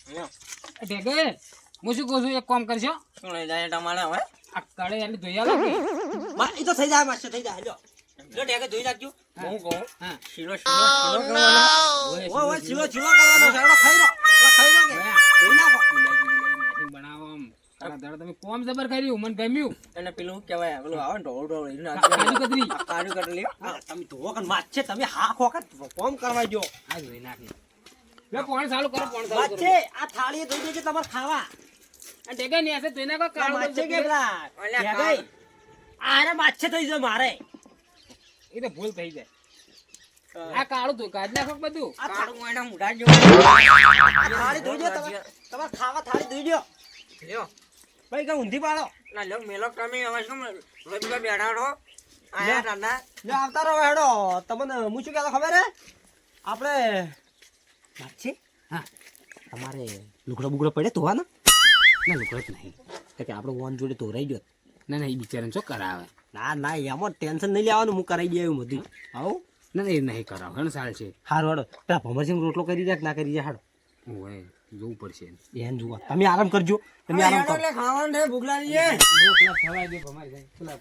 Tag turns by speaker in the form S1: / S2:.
S1: ઢેગે હું શું કહું છું એક કામ કરશો
S2: શું લઈ જાય તમારે હવે
S1: આ કડે એને ધોઈ આલો કે
S3: એ તો થઈ જાય માસ્ટર થઈ જાય લ્યો ઢેકે ધોઈ નાખજો
S2: હું કહું
S1: હા
S2: શીરો કરવાનો
S3: ઓય ચીલો કરવાનો છે એડો ખાઈ લો કે ધોઈ નાખો
S1: બનાવો આમ તારા દાડા તમે કોમ જબર કર્યું મને ગમ્યું
S2: એને પેલું શું કહેવાય પેલું આવે ને ઢોળ
S1: કાજુ કતરી
S2: કાજુ કટલી
S3: તમે ધોવો કે માছ છે તમે હા ખોખત કોમ કરવા જો
S1: આ ધોઈ નાખી લે પોણ ચાલુ કરો પોણ ચાલુ
S3: માছ
S1: કરો
S3: છે આ થાળીએ ધોઈ દેજે તમારે ખાવા
S1: આ ઢેગે ને આસે ધોઈ નાખો કાળો
S3: માছ છે કે પેલા
S2: અલ્યા,
S3: ઢેગાઈ. આરે માछ છે થઈ જાય મારે
S1: એ તો ભૂલ થઈ જાય આ કાળું તો કાઢ નાખો બધું
S3: આ
S2: કાળું મોયના મુઢા જો
S3: થાળી ધોઈ દો તમારે ખાવા થાળી ધોઈ દો
S2: લ્યો
S3: ભાઈ કઈ ઊંધી પાડો
S2: ના લ્યો મેલો તમે હવે શું રોજ બેઠા રહો આયા દાદા
S3: જો આવતા રહો હેડો તમને હું શું કહેતો ખબર હે આપણે વાત છે
S1: હા
S3: તમારે લુગડા બુગડા પડે ધોવાના
S1: ના લુકડો જ નહીં
S3: કે આપણે વન જોડે ધોરાઈ ગયો
S1: ના ના એ બિચારાને શું કરાવે
S3: ના એમાં ટેન્શન નહીં લેવાનું હું કરાવી દે એવું બધું આવું
S1: ના ના એ નહીં કરાવે હે સાલ છે
S3: હારું હેડો પેલા ભમરસિંહ રોટલો કરી દે કે ના કરી દે હાડો
S1: ઓય જોવું પડશે
S3: એને જુઓ તમે આરામ કરજો તમે આરામ કરો
S2: ખાવાનું છે ભૂખ લાગી છે
S1: રોટલા ખવાય દે અમારી જાય